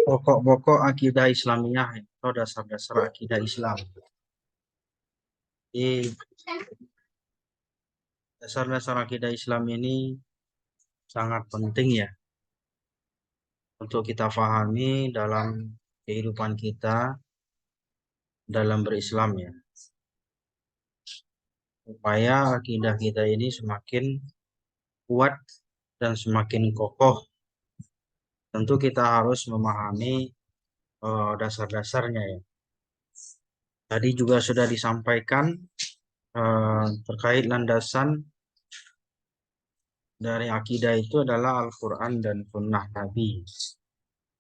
Pokok-pokok akidah Islamiyah atau dasar-dasar akidah Islam. Di dasar-dasar akidah Islam ini sangat penting ya untuk kita pahami dalam kehidupan kita dalam berislam ya. Supaya akidah kita ini semakin kuat dan semakin kokoh. Tentu kita harus memahami dasar-dasarnya ya. Tadi juga sudah disampaikan terkait landasan dari akidah itu adalah Al-Quran dan Sunnah Nabi.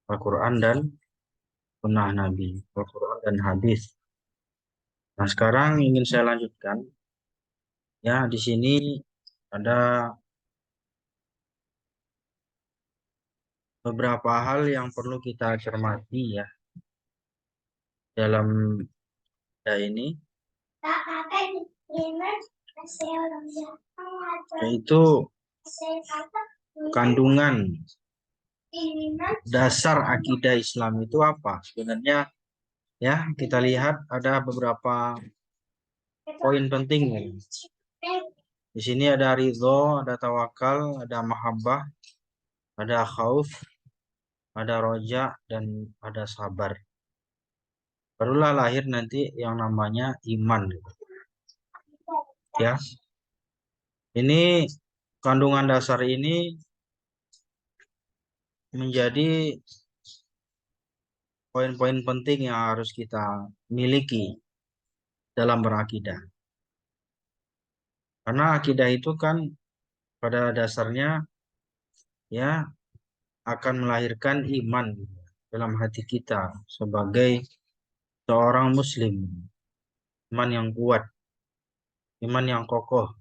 Al-Quran dan Sunnah Nabi. Al-Quran dan hadis. Nah, sekarang ingin saya lanjutkan. Ya, di sini ada beberapa hal yang perlu kita cermati ya dalam ini, yaitu kandungan dasar akidah Islam itu apa sebenarnya ya. Kita lihat ada beberapa poin penting ya. Di sini ada ridho, ada tawakal, ada mahabbah, ada khauf, ada roja, dan ada sabar. Barulah lahir nanti yang namanya iman ya. Ini kandungan dasar ini menjadi poin-poin penting yang harus kita miliki dalam berakidah. Karena akidah itu kan pada dasarnya ya akan melahirkan iman dalam hati kita sebagai seorang muslim. Iman yang kuat, iman yang kokoh.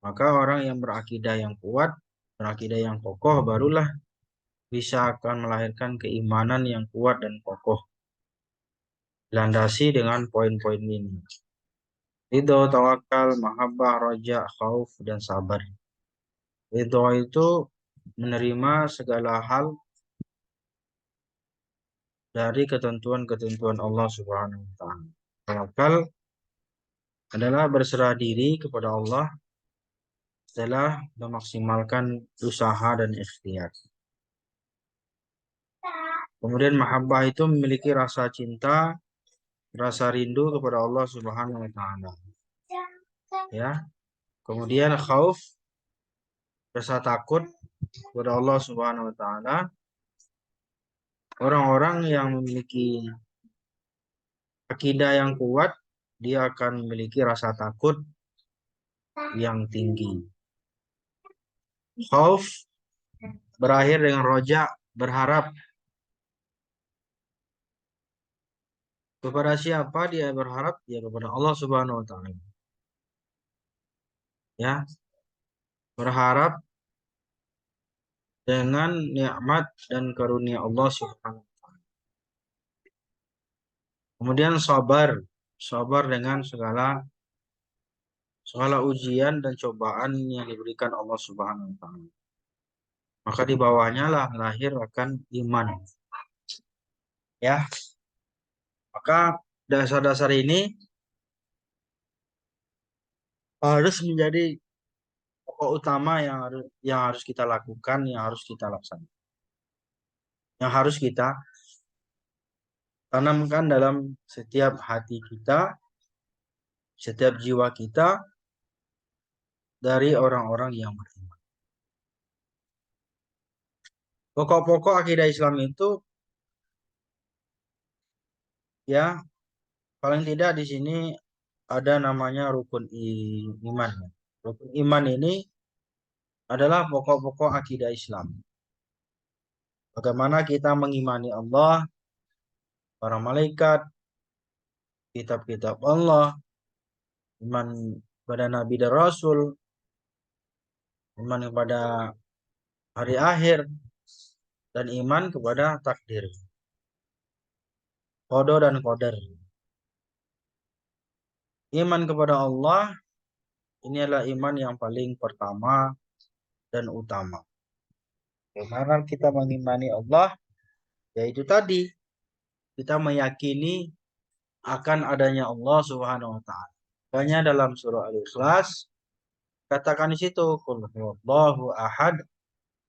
Maka orang yang berakidah yang kuat, berakidah yang kokoh barulah bisa akan melahirkan keimanan yang kuat dan kokoh. Dilandasi dengan poin-poin ini. Ridho, tawakal, mahabbah, roja, khauf, dan sabar. Ridho itu menerima segala hal dari ketentuan-ketentuan Allah Subhanahu wa taala. Tawakal adalah berserah diri kepada Allah setelah memaksimalkan usaha dan ikhtiar. Kemudian mahabbah itu memiliki rasa cinta, rasa rindu kepada Allah Subhanahu wa taala. Ya. Kemudian khauf, rasa takut kepada Allah Subhanahu wa taala. Orang-orang yang memiliki akidah yang kuat, dia akan memiliki rasa takut yang tinggi. Khauf berakhir dengan roja, berharap. Kepada siapa dia berharap? Ya kepada Allah Subhanahu wa taala. Ya, berharap dengan nikmat dan karunia Allah Subhanahu wa taala. Kemudian sabar, sabar dengan segala ujian dan cobaan yang diberikan Allah Subhanahu wa taala. Maka di bawahnya lah lahir akan iman. Ya. Maka dasar-dasar ini harus menjadi pokok utama yang harus kita lakukan, yang harus kita laksanakan. Yang harus kita tanamkan dalam setiap hati kita, setiap jiwa kita dari orang-orang yang beriman. Pokok-pokok akidah Islam itu ya paling tidak di sini ada namanya rukun iman. Rukun iman ini adalah pokok-pokok akidah Islam. Bagaimana kita mengimani Allah, para malaikat, kitab-kitab Allah, iman pada Nabi dan Rasul, iman kepada hari akhir, dan iman kepada takdir, qada dan qadar. Iman kepada Allah ini adalah iman yang paling pertama dan utama. Bagaimana kita mengimani Allah? Yaitu tadi kita meyakini akan adanya Allah Subhanahu wa taala. Makanya dalam surah Al-Ikhlas katakan di situ qul huwallahu ahad.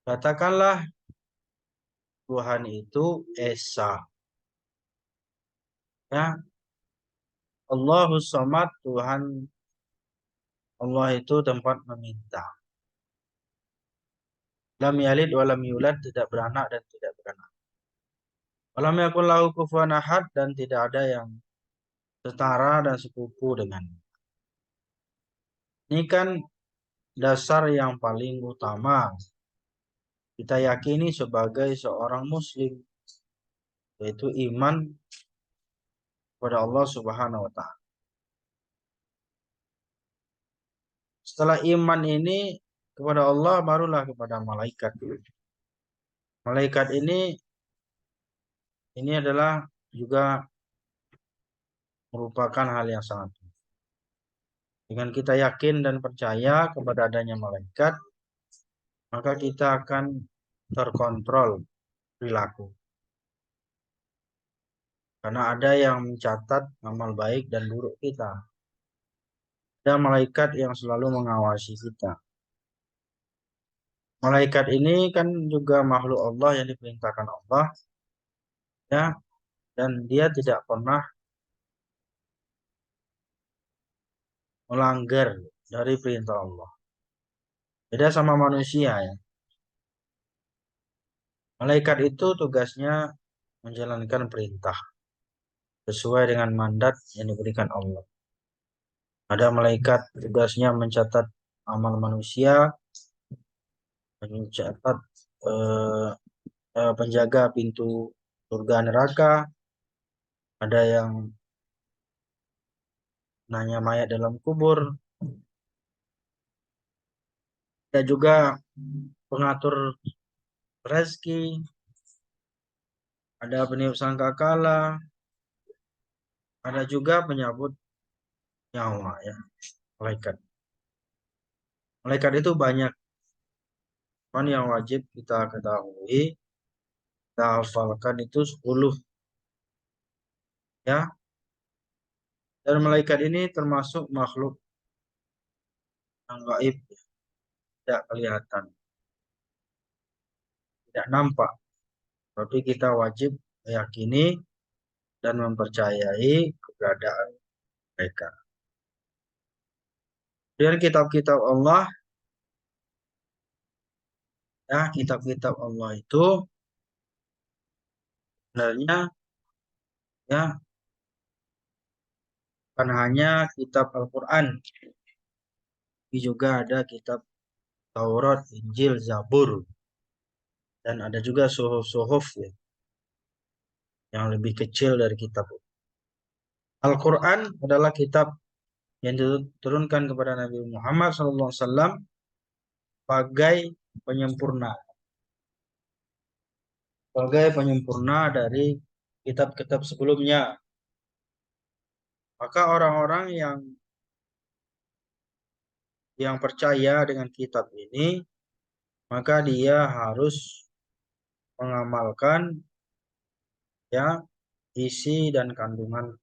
Katakanlah Tuhan itu esa. Ya, Allahus Samad, Tuhan Allah itu tempat meminta. Lam yalid wa lam yulad, tidak beranak dan tidak beranak. Walam yakul lahu kufuwan ahad, dan tidak ada yang setara dan sepupu dengan. Ini kan dasar yang paling utama kita yakini sebagai seorang muslim, yaitu iman kepada Allah Subhanahu wa taala. Setelah iman ini kepada Allah, barulah kepada malaikat. Malaikat ini adalah juga merupakan hal yang sangat. Dengan kita yakin dan percaya kepada adanya malaikat, maka kita akan terkontrol perilaku. Karena ada yang mencatat amal baik dan buruk kita. Ada malaikat yang selalu mengawasi kita. Malaikat ini kan juga makhluk Allah yang diperintahkan Allah, ya, dan dia tidak pernah melanggar dari perintah Allah. Beda sama manusia ya. Malaikat itu tugasnya menjalankan perintah sesuai dengan mandat yang diberikan Allah. Ada malaikat tugasnya mencatat amal manusia, mencatat eh, penjaga pintu surga neraka, ada yang nanya mayat dalam kubur, ada juga pengatur rezeki, ada peniup sangkakala, ada juga penyabut nyawa ya, malaikat. Malaikat itu banyak, kan yang wajib kita ketahui, kita hafalkan itu 10 ya. Dan malaikat ini termasuk makhluk yang gaib, tidak kelihatan, tidak nampak. Tapi kita wajib meyakini dan mempercayai keberadaan mereka. Dan kitab-kitab Allah, ya, kitab-kitab Allah itu sebenarnya ya bukan hanya kitab Al-Quran, tapi juga ada kitab Taurat, Injil, Zabur, dan ada juga suhuf-suhuf ya, yang lebih kecil dari kitab. Al-Quran adalah kitab yang diturunkan kepada Nabi Muhammad SAW sebagai penyempurna, dari kitab-kitab sebelumnya. Maka orang-orang yang percaya dengan kitab ini, maka dia harus mengamalkan ya isi dan kandungan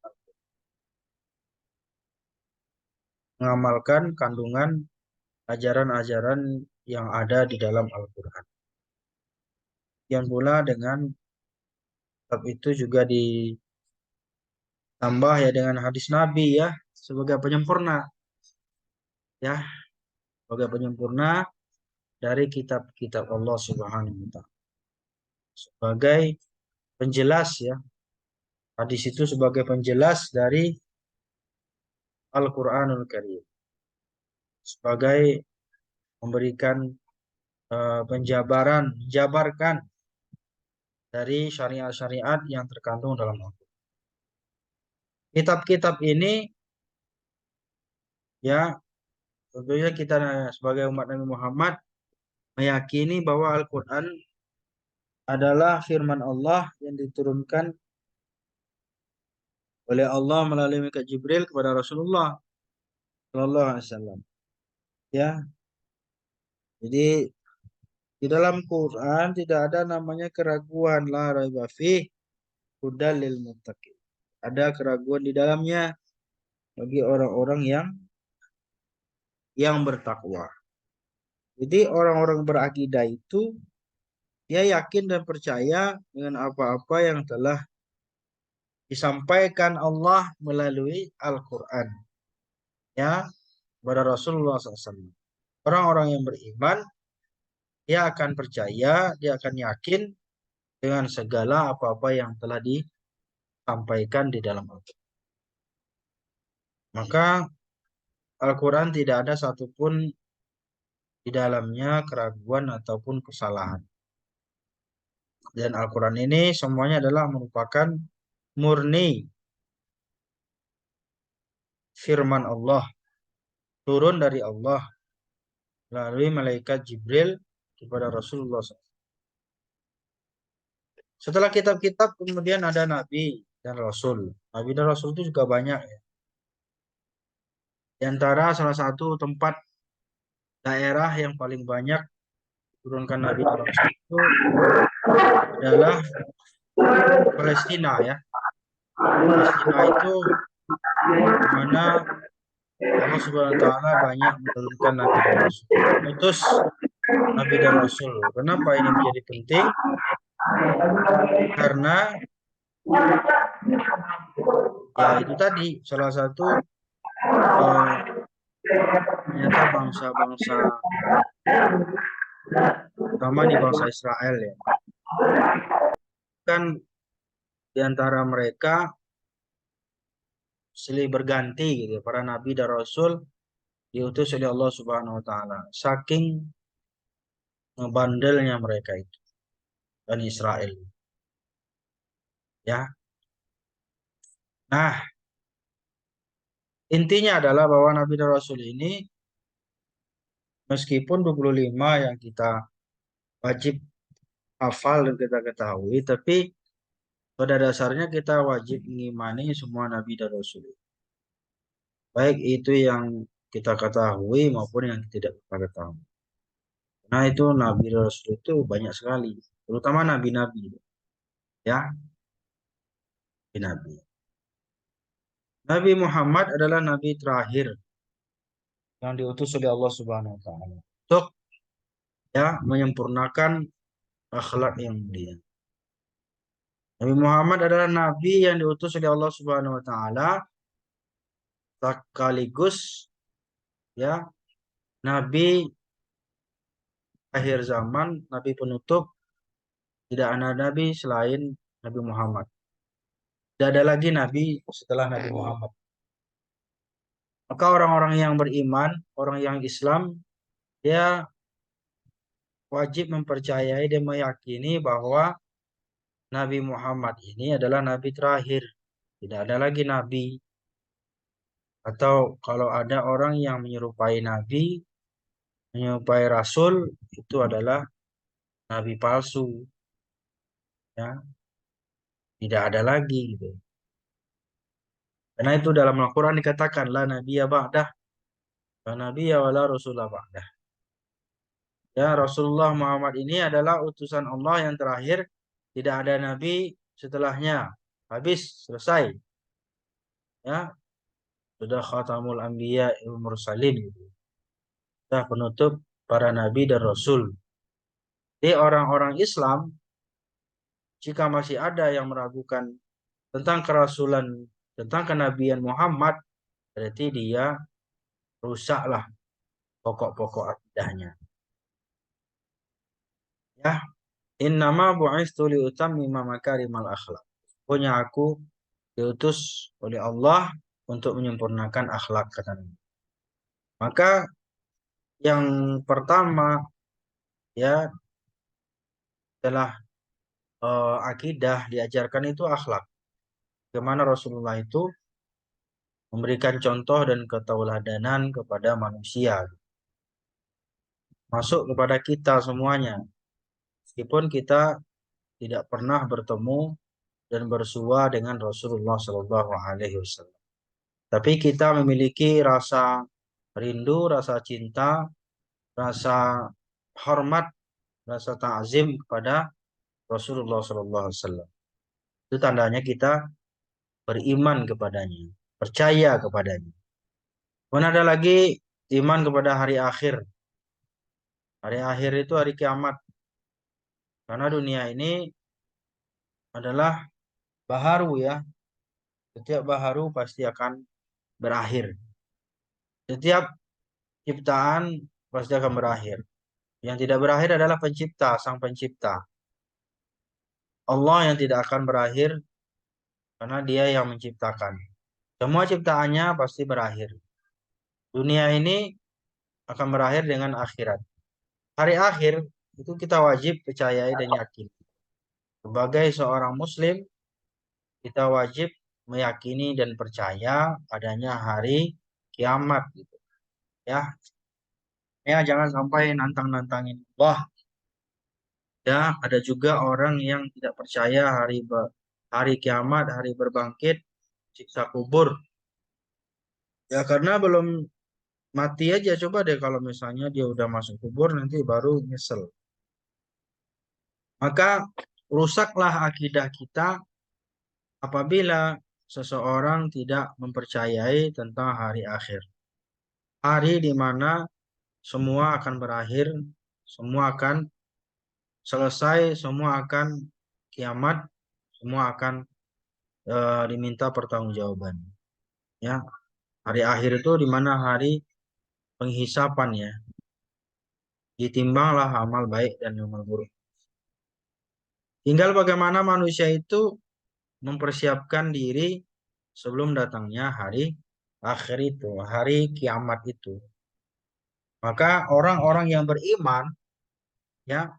ajaran-ajaran yang ada di dalam Al-Quran. Yang pula dengan kitab itu juga ditambah ya dengan hadis Nabi ya sebagai penyempurna ya, sebagai penyempurna dari kitab-kitab Allah Subhanahu wa taala. Sebagai penjelas ya. Hadis itu sebagai penjelas dari Al-Qur'anul Karim. Sebagai memberikan menjabarkan dari syariat-syariat yang terkandung dalam Al-Quran. Kitab-kitab ini ya tentunya kita sebagai umat Nabi Muhammad meyakini bahwa Al-Quran adalah firman Allah yang diturunkan oleh Allah melalui malaikat Jibril kepada Rasulullah Shallallahu Alaihi Wasallam. Ya, jadi Di dalam Quran tidak ada namanya keraguan, la raiba fih hudal lil muttaqin. Ada keraguan di dalamnya bagi orang-orang yang bertakwa. Jadi orang-orang berakidah itu dia yakin dan percaya dengan apa-apa yang telah disampaikan Allah melalui Al-Quran ya kepada Rasulullah SAW. Orang-orang yang beriman dia akan percaya, dia akan yakin dengan segala apa-apa yang telah disampaikan di dalam Al-Quran. Maka Al-Quran tidak ada satupun di dalamnya keraguan ataupun kesalahan. Dan Al-Quran ini semuanya adalah merupakan murni firman Allah, turun dari Allah melalui malaikat Jibril kepada Rasulullah SAW. Setelah kitab-kitab kemudian ada Nabi dan Rasul. Nabi dan Rasul itu juga banyak ya. Di antara salah satu tempat daerah yang paling banyak turunkan Nabi dan Rasul itu adalah Palestina ya. Palestina itu di mana Allah Subhanahu wa taala banyak menurunkan Nabi dan Rasul. Utus Nabi dan Rasul. Kenapa ini menjadi penting? Karena ya itu tadi salah satu ternyata bangsa-bangsa terutama di bangsa Israel ya. Kan di antara mereka silih berganti gitu. Para nabi dan rasul diutus oleh Allah Subhanahu wa taala. Saking ngebandelnya mereka itu dan Israel. Ya. Nah, intinya adalah bahwa nabi dan rasul ini meskipun 25 yang kita wajib hafal dan kita ketahui, tapi pada dasarnya kita wajib mengimani semua nabi dan rasul. Baik itu yang kita ketahui maupun yang tidak kita ketahui. Nah itu nabi dan rasul itu banyak sekali, terutama nabi-nabi, ya, nabi. Nabi Muhammad adalah nabi terakhir yang diutus oleh Allah Subhanahu wa taala untuk ya menyempurnakan akhlak yang mulia. Nabi Muhammad adalah nabi yang diutus oleh Allah Subhanahu wa taala sekaligus ya nabi akhir zaman, nabi penutup, tidak ada nabi selain Nabi Muhammad. Tidak ada lagi nabi setelah Nabi Muhammad. Maka orang-orang yang beriman, orang yang Islam, dia wajib mempercayai dan meyakini bahwa Nabi Muhammad ini adalah nabi terakhir. Tidak ada lagi nabi. Atau kalau ada orang yang menyerupai nabi, menyerupai rasul, itu adalah nabi palsu. Ya, tidak ada lagi gitu. Karena itu dalam Al-Quran dikatakan la nabiyya ba'dah, la nabiyya wala rasulah ba'dah. Ya, Rasulullah Muhammad ini adalah utusan Allah yang terakhir, tidak ada nabi setelahnya. Habis, selesai. Ya, sudah khatamul anbiya wal mursalin gitu. Sudah penutup para nabi dan rasul. Jadi orang-orang Islam jika masih ada yang meragukan tentang kerasulan, tentang kenabian Muhammad, berarti dia rusaklah pokok-pokok akidahnya. Ya, innama bu'istu liutammima makarimal akhlak. Punya aku diutus oleh Allah untuk menyempurnakan akhlak katanya. Maka yang pertama ya setelah akidah diajarkan itu akhlak. Bagaimana Rasulullah itu memberikan contoh dan ketauladanan kepada manusia, masuk kepada kita semuanya. Meskipun kita tidak pernah bertemu dan bersua dengan Rasulullah Shallallahu Alaihi Wasallam, tapi kita memiliki rasa rindu, rasa cinta, rasa hormat rasa ta'zim kepada Rasulullah SAW. Itu tandanya kita beriman kepadanya, percaya kepadanya. Kemudian ada lagi iman kepada hari akhir. Hari akhir itu hari kiamat. Karena dunia ini adalah baharu ya. Setiap baharu pasti akan berakhir. Setiap ciptaan pasti akan berakhir. Yang tidak berakhir adalah pencipta, sang pencipta. Allah yang tidak akan berakhir karena dia yang menciptakan. Semua ciptaannya pasti berakhir. Dunia ini akan berakhir dengan akhirat. Hari akhir itu kita wajib percayai dan yakin. Sebagai seorang muslim, kita wajib meyakini dan percaya adanya hari kiamat gitu. Ya, ya jangan sampai nantang-nantangin Allah. Ya, ada juga orang yang tidak percaya hari kiamat, hari berbangkit, siksa kubur. Ya karena belum mati aja, coba deh kalau misalnya dia udah masuk kubur nanti baru nyesel. Maka rusaklah akidah kita apabila seseorang tidak mempercayai tentang hari akhir. Hari di mana semua akan berakhir, semua akan selesai, semua akan kiamat, semua akan diminta pertanggungjawaban. Ya, hari akhir itu di mana hari penghisapan ya. Ditimbanglah amal baik dan amal buruk. Tinggal bagaimana manusia itu mempersiapkan diri sebelum datangnya hari akhir itu, hari kiamat itu. Maka orang-orang yang beriman ya,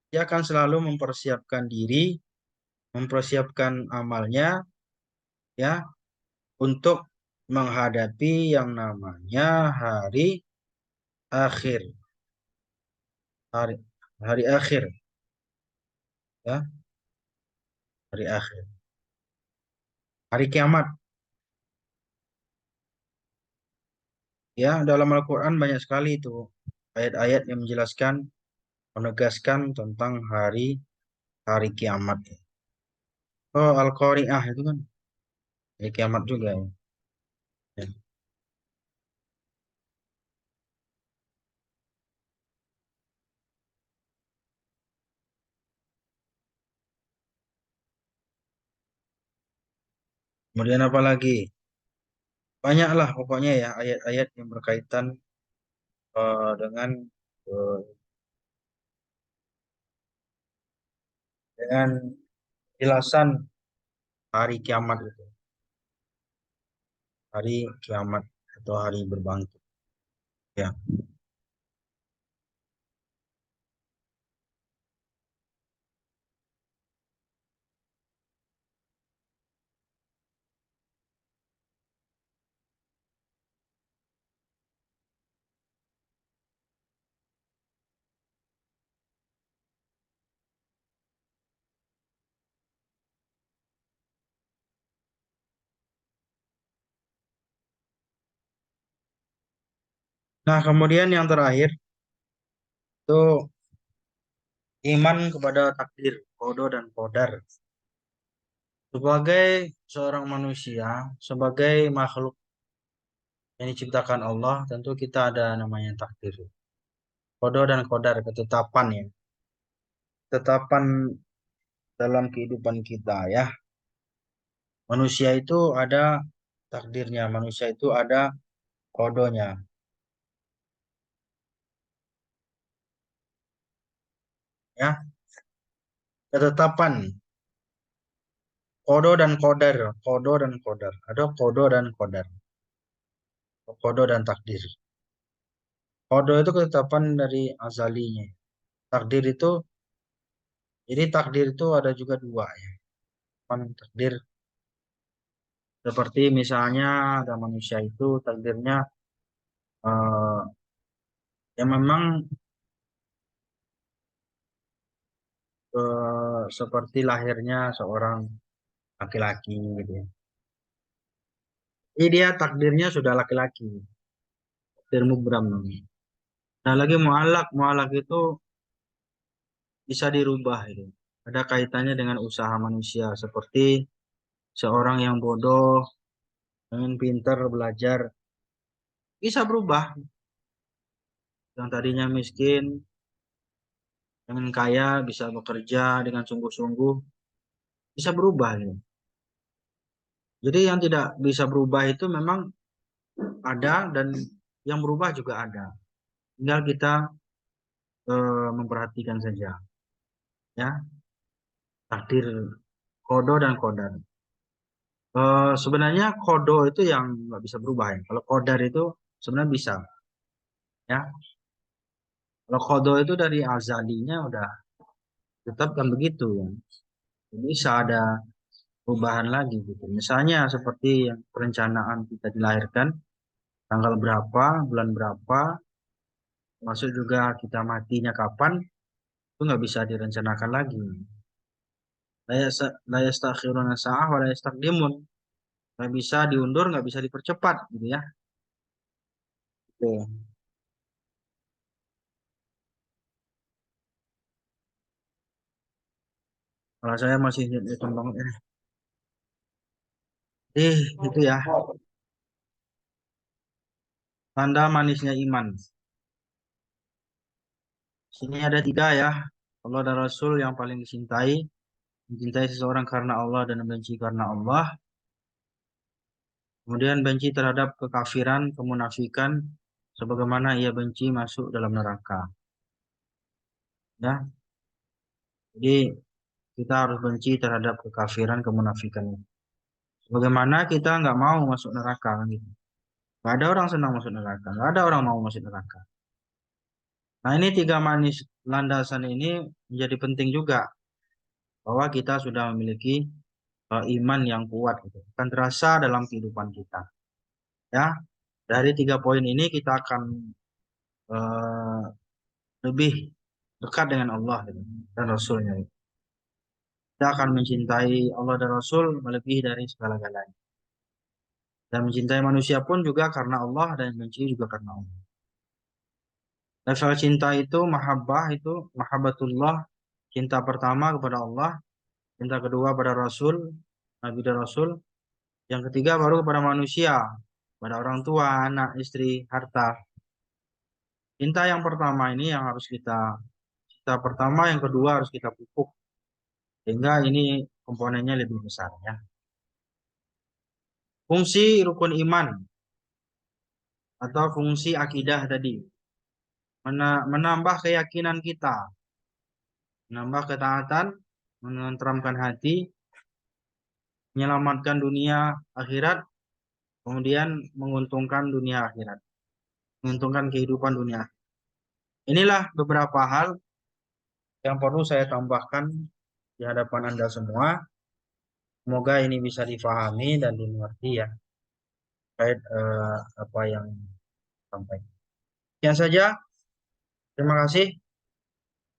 dia akan selalu mempersiapkan diri, mempersiapkan amalnya ya untuk menghadapi yang namanya hari akhir. Hari hari akhir ya, hari akhir. Hari kiamat. Ya, dalam Al-Qur'an banyak sekali itu ayat-ayat yang menjelaskan, menegaskan tentang hari hari kiamat. Oh, Al-Qari'ah itu kan hari kiamat juga ya. Ya. Kemudian apa lagi? Banyaklah pokoknya ya ayat-ayat yang berkaitan dengan eh, dengan jelasan hari kiamat itu, hari kiamat atau hari berbangkit. Ya. Nah, kemudian yang terakhir itu iman kepada takdir, qada dan qadar. Sebagai seorang manusia, sebagai makhluk yang diciptakan Allah, tentu kita ada namanya takdir. Qada dan qadar, ketetapan ya. Ketetapan dalam kehidupan kita ya. Manusia itu ada takdirnya, manusia itu ada kodonya. Ya, ketetapan kodo dan kodar, kodo dan kodar. Ada kodo dan kodar, kodo dan takdir. Kodo itu ketetapan dari azalinya. Takdir itu, jadi takdir itu ada juga dua ya. Takdir seperti misalnya ada manusia itu takdirnya eh, ya memang seperti lahirnya seorang laki-laki gitu ya. Jadi dia takdirnya sudah laki-laki, takdir mubram namanya. Nah lagi mualak, mualak itu bisa dirubah itu. Ada kaitannya dengan usaha manusia, seperti seorang yang bodoh ingin pintar belajar bisa berubah. Yang tadinya miskin ingin kaya bisa bekerja dengan sungguh-sungguh bisa berubah gitu. Jadi yang tidak bisa berubah itu memang ada dan yang berubah juga ada. Tinggal kita memperhatikan saja ya takdir kodo dan kodar. Sebenarnya kodo itu yang nggak bisa berubah ya. Kalau kodar itu sebenarnya bisa ya. Kalau kodo itu dari azalinya udah tetap kan begitu ya. Bisa ada perubahan lagi gitu. Misalnya seperti yang perencanaan kita dilahirkan tanggal berapa, bulan berapa, masuk juga kita matinya kapan, itu nggak bisa direncanakan lagi. La yastakhiruna sa'ah wa la yastaqdimun. Nggak bisa diundur, nggak bisa dipercepat gitu ya. Oke. Kalau saya masih tentang itu ya tanda manisnya iman. Sini ada tiga ya. Allah dan Rasul yang paling dicintai, mencintai seseorang karena Allah dan membenci karena Allah. Kemudian benci terhadap kekafiran, kemunafikan, sebagaimana ia benci masuk dalam neraka. Ya, jadi kita harus benci terhadap kekafiran, kemunafikan. Bagaimana kita nggak mau masuk neraka kan gitu. Nggak ada orang senang masuk neraka, nggak ada orang mau masuk neraka. Nah ini tiga manis landasan ini menjadi penting juga bahwa kita sudah memiliki iman yang kuat gitu. Akan terasa dalam kehidupan kita. Ya, dari tiga poin ini kita akan eh, lebih dekat dengan Allah gitu, dan Rasulnya. Kita akan mencintai Allah dan Rasul melebihi dari segala-galanya. Dan mencintai manusia pun juga karena Allah dan benci juga karena Allah. Level cinta itu, mahabbah itu, mahabbatullah, cinta pertama kepada Allah, cinta kedua pada Rasul, Nabi dan Rasul, yang ketiga baru kepada manusia, pada orang tua, anak, istri, harta. Cinta yang pertama ini yang harus cinta pertama, yang kedua harus kita pupuk, sehingga ini komponennya lebih besar ya. Fungsi rukun iman atau fungsi akidah tadi, menambah keyakinan kita, menambah ketaatan, menenteramkan hati, menyelamatkan dunia akhirat, kemudian menguntungkan dunia akhirat, menguntungkan kehidupan dunia. Inilah beberapa hal yang perlu saya tambahkan di hadapan Anda semua. Semoga ini bisa difahami dan dimengerti ya, terkait apa yang sampaikan. Sekian saja. Terima kasih.